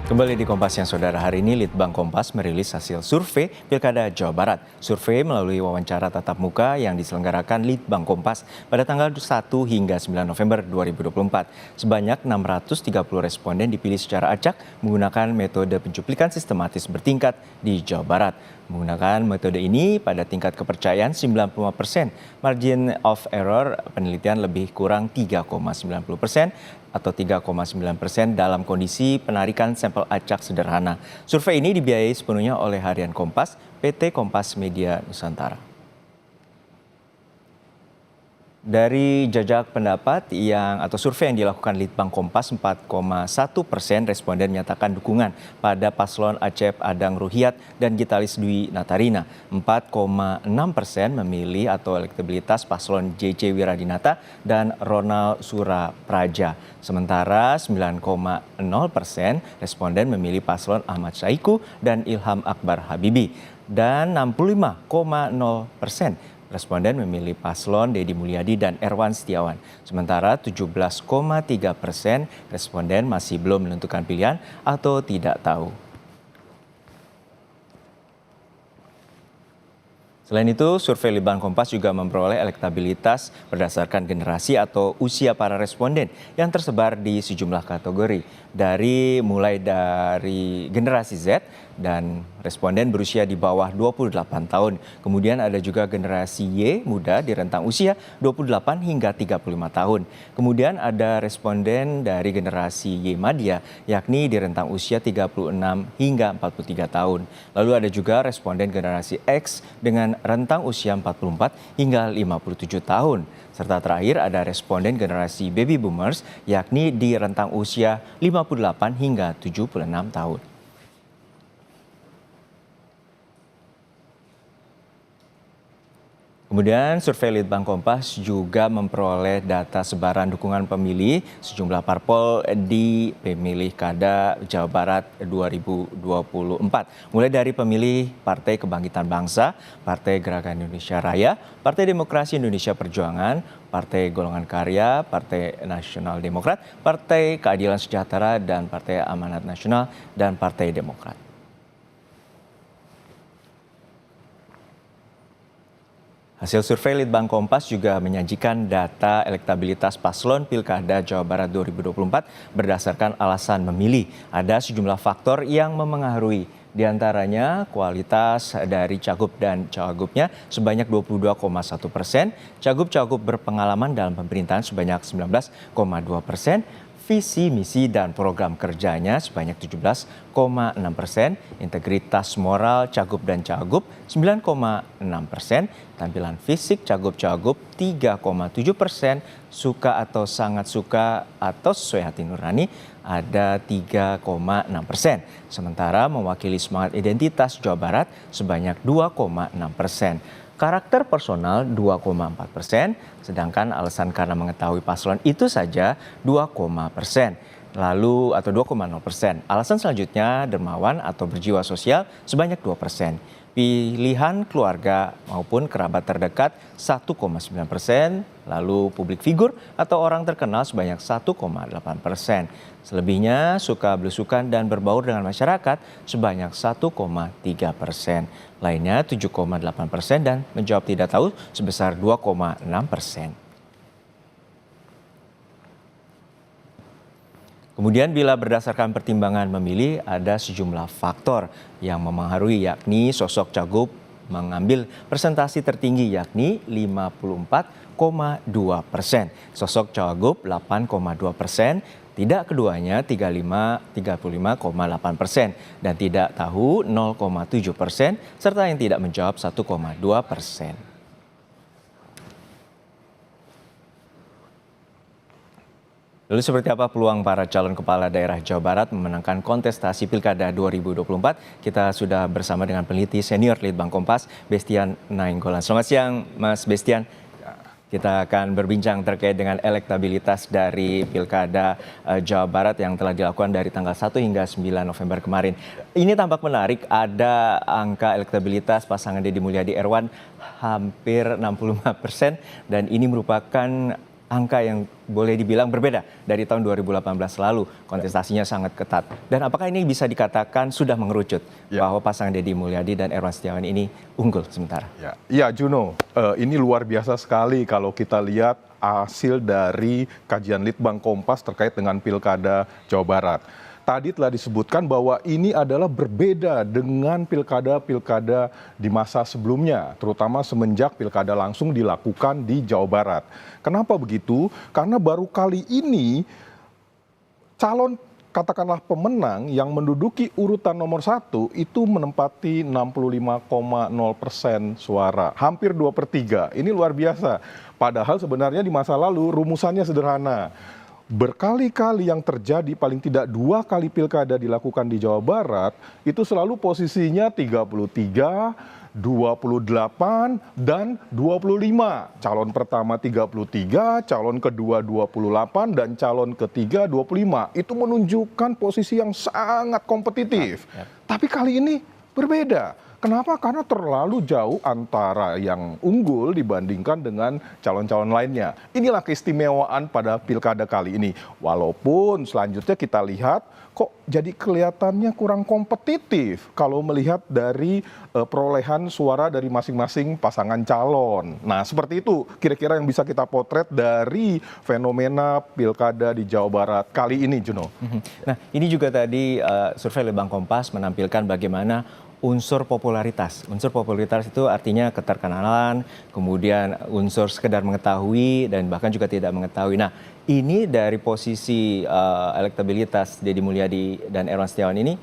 Kembali di Kompas yang Saudara, hari ini Litbang Kompas merilis hasil survei Pilkada Jawa Barat. Survei melalui wawancara tatap muka yang diselenggarakan Litbang Kompas pada tanggal 1 hingga 9 November 2024. Sebanyak 630 responden dipilih secara acak menggunakan metode pencuplikan sistematis bertingkat di Jawa Barat. Menggunakan metode ini pada tingkat kepercayaan 95%, margin of error penelitian lebih kurang 3,90% atau 3,9% dalam kondisi penarikan sampel acak sederhana. Survei ini dibiayai sepenuhnya oleh Harian Kompas, PT Kompas Media Nusantara. Dari jajak pendapat atau survei yang dilakukan Litbang Kompas, 4,1% responden menyatakan dukungan pada paslon Acep Adang Ruhiat dan Gitalis Dwi Natarina. 4,6% memilih atau elektabilitas paslon JC Wiradinata dan Ronald Surapraja. Sementara 9,0% responden memilih paslon Ahmad Saiku dan Ilham Akbar Habibi. Dan 65,0% responden memilih paslon Deddy Mulyadi dan Erwan Setiawan. Sementara 17,3% responden masih belum menentukan pilihan atau tidak tahu. Selain itu, survei Litbang Kompas juga memperoleh elektabilitas berdasarkan generasi atau usia para responden yang tersebar di sejumlah kategori. Mulai dari generasi Z dan responden berusia di bawah 28 tahun. Kemudian ada juga generasi Y muda di rentang usia 28 hingga 35 tahun. Kemudian ada responden dari generasi Y Madya yakni di rentang usia 36 hingga 43 tahun. Lalu ada juga responden generasi X dengan rentang usia 44 hingga 57 tahun. Serta terakhir ada responden generasi baby boomers yakni di rentang usia 58 hingga 76 tahun. Kemudian survei Litbang Kompas juga memperoleh data sebaran dukungan pemilih sejumlah parpol di Pemilih Kada Jawa Barat 2024. Mulai dari pemilih Partai Kebangkitan Bangsa, Partai Gerakan Indonesia Raya, Partai Demokrasi Indonesia Perjuangan, Partai Golongan Karya, Partai Nasional Demokrat, Partai Keadilan Sejahtera, dan Partai Amanat Nasional, dan Partai Demokrat. Hasil survei Litbang Kompas juga menyajikan data elektabilitas paslon Pilkada Jawa Barat 2024 berdasarkan alasan memilih. Ada sejumlah faktor yang memengaruhi, di antaranya kualitas dari cagup dan cawagupnya sebanyak 22,1%, cagup-cagup berpengalaman dalam pemerintahan sebanyak 19,2%, visi, misi, dan program kerjanya sebanyak 17,6%, integritas moral cagup dan cagup 9,6%, tampilan fisik cagup-cagup 3,7%, suka atau sangat suka atau sesuai hati nurani ada 3,6%. Sementara mewakili semangat identitas Jawa Barat sebanyak 2,6%. Karakter personal 2,4%, sedangkan alasan karena mengetahui paslon itu saja 2,%. Lalu atau 2,0%. Alasan selanjutnya dermawan atau berjiwa sosial sebanyak 2%. Pilihan keluarga maupun kerabat terdekat 1,9%, lalu publik figur atau orang terkenal sebanyak 1,8%. Selebihnya suka belusukan dan berbaur dengan masyarakat sebanyak 1,3%. Lainnya 7,8% dan menjawab tidak tahu sebesar 2,6%. Kemudian bila berdasarkan pertimbangan memilih, ada sejumlah faktor yang memengaruhi, yakni sosok cagup mengambil persentase tertinggi yakni 54,2%. Sosok cawagup 8,2%, tidak keduanya 35,8% dan tidak tahu 0,7%, serta yang tidak menjawab 1,2%. Lalu seperti apa peluang para calon kepala daerah Jawa Barat memenangkan kontestasi Pilkada 2024? Kita sudah bersama dengan peneliti senior Litbang Kompas, Bestian Nainggolan. Selamat siang, Mas Bestian. Kita akan berbincang terkait dengan elektabilitas dari Pilkada Jawa Barat yang telah dilakukan dari tanggal 1 hingga 9 November kemarin. Ini tampak menarik, ada angka elektabilitas pasangan Deddy Mulyadi Erwan hampir 65% dan ini merupakan angka yang boleh dibilang berbeda dari tahun 2018 lalu. Kontestasinya sangat ketat. Dan apakah ini bisa dikatakan sudah mengerucut bahwa pasangan Deddy Mulyadi dan Erwan Setiawan ini unggul sementara? Ya, Juno, ini luar biasa sekali kalau kita lihat hasil dari kajian Litbang Kompas terkait dengan Pilkada Jawa Barat. Tadi telah disebutkan bahwa ini adalah berbeda dengan pilkada-pilkada di masa sebelumnya, terutama semenjak pilkada langsung dilakukan di Jawa Barat. Kenapa begitu? Karena baru kali ini calon katakanlah pemenang yang menduduki urutan nomor 1 itu menempati 65,0% suara, hampir 2/3. Ini luar biasa. Padahal sebenarnya di masa lalu rumusannya sederhana. Berkali-kali yang terjadi, paling tidak 2 kali pilkada dilakukan di Jawa Barat, itu selalu posisinya 33, 28, dan 25. Calon pertama 33, calon kedua 28, dan calon ketiga 25. Itu menunjukkan posisi yang sangat kompetitif. Tapi kali ini berbeda. Kenapa? Karena terlalu jauh antara yang unggul dibandingkan dengan calon-calon lainnya. Inilah keistimewaan pada pilkada kali ini. Walaupun selanjutnya kita lihat kok jadi kelihatannya kurang kompetitif kalau melihat dari perolehan suara dari masing-masing pasangan calon. Nah, seperti itu kira-kira yang bisa kita potret dari fenomena pilkada di Jawa Barat kali ini, Juno. Nah, ini juga tadi survei Litbang Kompas menampilkan bagaimana unsur popularitas. Unsur popularitas itu artinya keterkenalan, kemudian unsur sekedar mengetahui dan bahkan juga tidak mengetahui. Nah, ini dari posisi elektabilitas Deddy Mulyadi dan Erwan Setiawan ini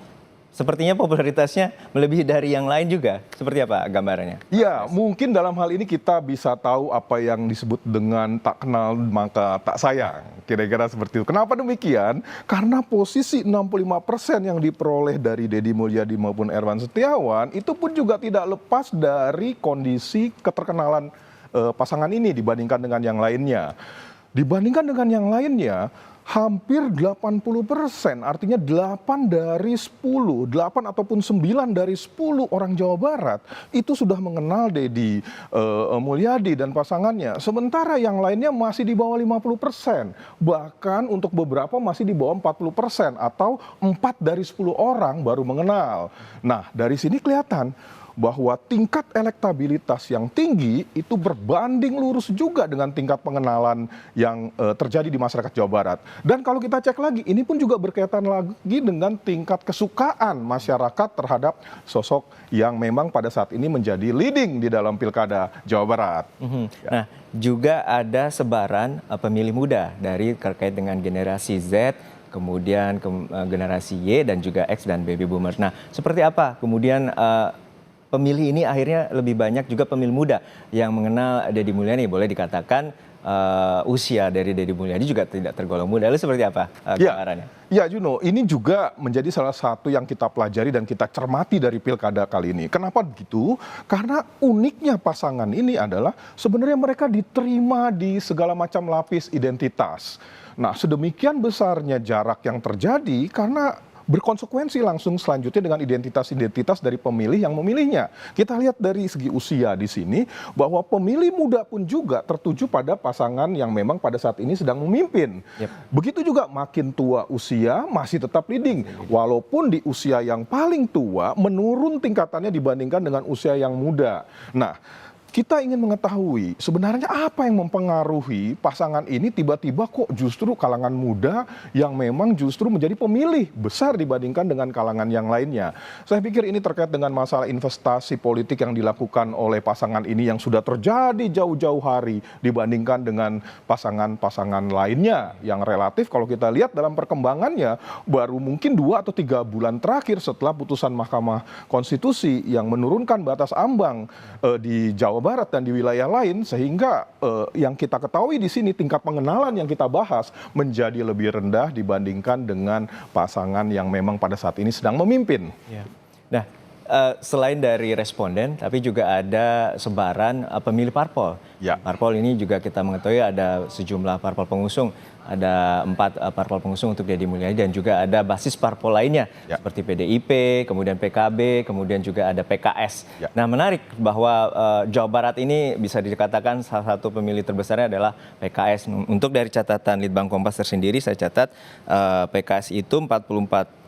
sepertinya popularitasnya melebihi dari yang lain juga. Seperti apa gambarannya? Ya, mungkin dalam hal ini kita bisa tahu apa yang disebut dengan tak kenal maka tak sayang. Kira-kira seperti itu. Kenapa demikian? Karena posisi 65% yang diperoleh dari Deddy Mulyadi maupun Erwan Setiawan itu pun juga tidak lepas dari kondisi keterkenalan pasangan ini dibandingkan dengan yang lainnya. Dibandingkan dengan yang lainnya, hampir 80%, artinya 8 dari 10, 8 ataupun 9 dari 10 orang Jawa Barat itu sudah mengenal Deddy Mulyadi dan pasangannya. Sementara yang lainnya masih di bawah 50%, bahkan untuk beberapa masih di bawah 40% atau 4 dari 10 orang baru mengenal. Nah, dari sini kelihatan bahwa tingkat elektabilitas yang tinggi itu berbanding lurus juga dengan tingkat pengenalan yang terjadi di masyarakat Jawa Barat. Dan kalau kita cek lagi, ini pun juga berkaitan lagi dengan tingkat kesukaan masyarakat terhadap sosok yang memang pada saat ini menjadi leading di dalam pilkada Jawa Barat. Nah, juga ada sebaran pemilih muda dari terkait dengan generasi Z, kemudian generasi Y dan juga X dan baby boomers. Nah, seperti apa kemudian pemilih ini akhirnya lebih banyak juga pemilih muda yang mengenal Deddy Mulyadi. Boleh dikatakan usia dari Deddy Mulyadi juga tidak tergolong muda. Lalu seperti apa gambarannya? Ya, Juno, ini juga menjadi salah satu yang kita pelajari dan kita cermati dari pilkada kali ini. Kenapa begitu? Karena uniknya pasangan ini adalah sebenarnya mereka diterima di segala macam lapis identitas. Nah, sedemikian besarnya jarak yang terjadi karena berkonsekuensi langsung selanjutnya dengan identitas-identitas dari pemilih yang memilihnya. Kita lihat dari segi usia di sini bahwa pemilih muda pun juga tertuju pada pasangan yang memang pada saat ini sedang memimpin. Begitu juga makin tua usia masih tetap leading. Walaupun di usia yang paling tua menurun tingkatannya dibandingkan dengan usia yang muda. Nah, kita ingin mengetahui sebenarnya apa yang mempengaruhi pasangan ini tiba-tiba kok justru kalangan muda yang memang justru menjadi pemilih besar dibandingkan dengan kalangan yang lainnya. Saya pikir ini terkait dengan masalah investasi politik yang dilakukan oleh pasangan ini yang sudah terjadi jauh-jauh hari dibandingkan dengan pasangan-pasangan lainnya yang relatif kalau kita lihat dalam perkembangannya baru mungkin 2 atau 3 bulan terakhir setelah putusan Mahkamah Konstitusi yang menurunkan batas ambang di Jawa Barat dan di wilayah lain sehingga yang kita ketahui di sini tingkat pengenalan yang kita bahas menjadi lebih rendah dibandingkan dengan pasangan yang memang pada saat ini sedang memimpin. Nah, selain dari responden, tapi juga ada sebaran pemilih parpol. Ya. Parpol ini juga kita mengetahui ada sejumlah parpol pengusung. Ada 4 parpol pengusung untuk Deddy Mulyadi dan juga ada basis parpol lainnya seperti PDIP, kemudian PKB, kemudian juga ada PKS. Nah, menarik bahwa Jawa Barat ini bisa dikatakan salah satu pemilih terbesarnya adalah PKS. Untuk dari catatan Litbang Kompas tersendiri saya catat PKS itu 44,6%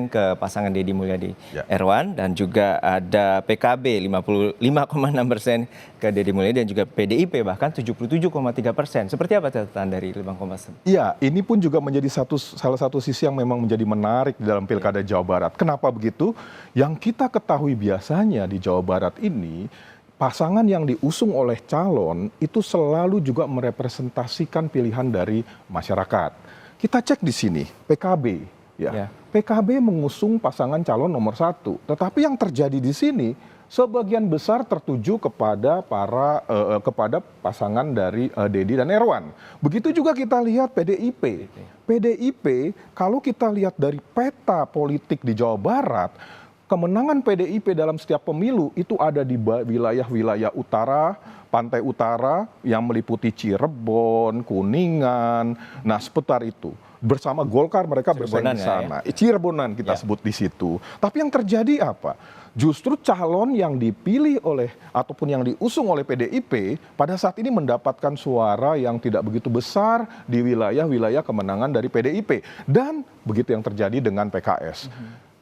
ke pasangan Deddy Mulyadi Erwan dan juga ada PKB 55,6% ke Deddy Mulyadi dan juga PDIP bahkan 77,3%. Seperti apa catatan dari Litbang Kompas? Iya, ini pun juga menjadi salah satu sisi yang memang menjadi menarik di dalam Pilkada Jawa Barat. Kenapa begitu? Yang kita ketahui biasanya di Jawa Barat ini, pasangan yang diusung oleh calon itu selalu juga merepresentasikan pilihan dari masyarakat. Kita cek di sini, PKB. PKB mengusung pasangan calon nomor 1, tetapi yang terjadi di sini sebagian besar tertuju kepada kepada pasangan dari Deddy dan Erwan. Begitu juga kita lihat PDIP. PDIP kalau kita lihat dari peta politik di Jawa Barat, kemenangan PDIP dalam setiap pemilu itu ada di wilayah-wilayah utara, pantai utara yang meliputi Cirebon, Kuningan, nah seputar itu. Bersama Golkar mereka bersaing di sana. Cirebonan kita sebut di situ. Tapi yang terjadi apa? Justru calon yang dipilih oleh ataupun yang diusung oleh PDIP pada saat ini mendapatkan suara yang tidak begitu besar di wilayah-wilayah kemenangan dari PDIP. Dan begitu yang terjadi dengan PKS.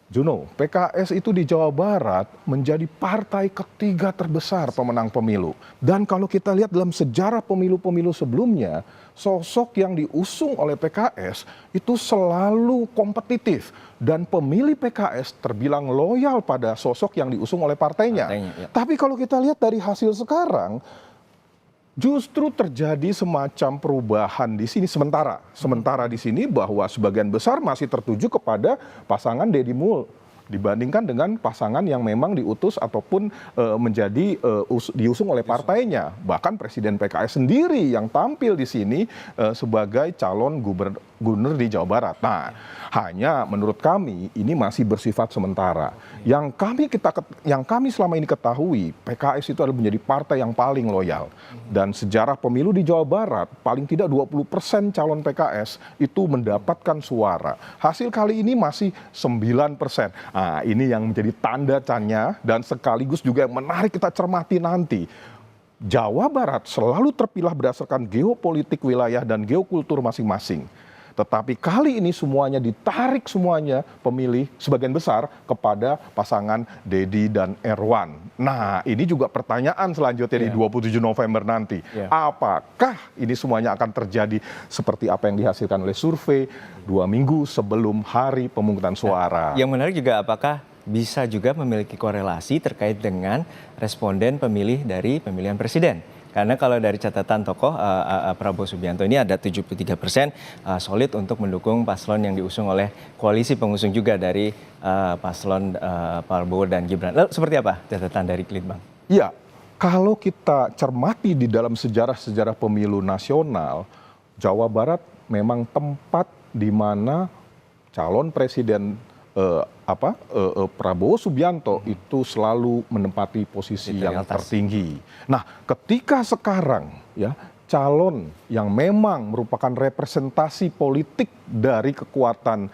Juno, PKS itu di Jawa Barat menjadi partai ketiga terbesar pemenang pemilu. Dan kalau kita lihat dalam sejarah pemilu-pemilu sebelumnya, sosok yang diusung oleh PKS itu selalu kompetitif. Dan pemilih PKS terbilang loyal pada sosok yang diusung oleh partainya. Tapi kalau kita lihat dari hasil sekarang, justru terjadi semacam perubahan di sini sementara. Sementara di sini bahwa sebagian besar masih tertuju kepada pasangan Deddy Mul dibandingkan dengan pasangan yang memang diutus ataupun diusung oleh partainya. Bahkan Presiden PKS sendiri yang tampil di sini sebagai calon gubernur di Jawa Barat. Nah, hanya menurut kami ini masih bersifat sementara. Yang kami selama ini ketahui, PKS itu adalah menjadi partai yang paling loyal. Dan sejarah pemilu di Jawa Barat, paling tidak 20% calon PKS itu mendapatkan suara. Hasil kali ini masih 9%. Nah, ini yang menjadi tanda tanya dan sekaligus juga yang menarik kita cermati nanti. Jawa Barat selalu terpilah berdasarkan geopolitik wilayah dan geokultur masing-masing. Tetapi kali ini semuanya ditarik semuanya pemilih sebagian besar kepada pasangan Deddy dan Erwan. Nah, ini juga pertanyaan selanjutnya di 27 November nanti. Apakah ini semuanya akan terjadi seperti apa yang dihasilkan oleh survei 2 minggu sebelum hari pemungutan suara? Yang menarik juga apakah bisa juga memiliki korelasi terkait dengan responden pemilih dari pemilihan presiden. Karena kalau dari catatan tokoh Prabowo Subianto ini ada 73% solid untuk mendukung paslon yang diusung oleh koalisi pengusung juga dari paslon Prabowo dan Gibran. Lalu seperti apa catatan dari Litbang? Iya, kalau kita cermati di dalam sejarah pemilu nasional, Jawa Barat memang tempat di mana calon presiden Prabowo Subianto itu selalu menempati posisi yang tertinggi. Nah, ketika sekarang ya calon yang memang merupakan representasi politik dari kekuatan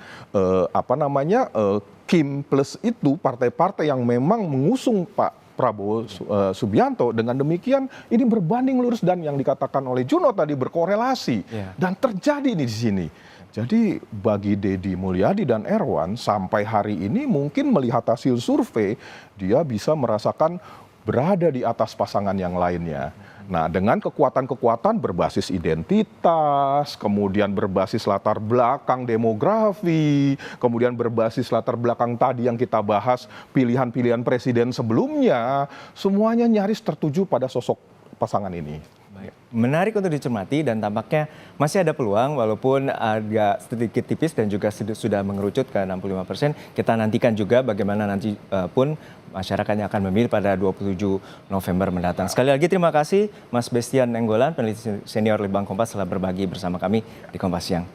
Kim plus itu partai-partai yang memang mengusung Pak Prabowo Subianto, dengan demikian ini berbanding lurus dan yang dikatakan oleh Juno tadi berkorelasi dan terjadi di sini. Jadi bagi Deddy Mulyadi dan Erwan sampai hari ini mungkin melihat hasil survei dia bisa merasakan berada di atas pasangan yang lainnya. Nah, dengan kekuatan-kekuatan berbasis identitas, kemudian berbasis latar belakang demografi, kemudian berbasis latar belakang tadi yang kita bahas pilihan-pilihan presiden sebelumnya, semuanya nyaris tertuju pada sosok pasangan ini. Menarik untuk dicermati dan tampaknya masih ada peluang walaupun agak sedikit tipis dan juga sudah mengerucut ke 65%. Kita nantikan juga bagaimana nanti pun masyarakatnya akan memilih pada 27 November mendatang. Sekali lagi terima kasih Mas Bestian Nenggolan, peneliti senior Litbang Kompas telah berbagi bersama kami di Kompas Siang.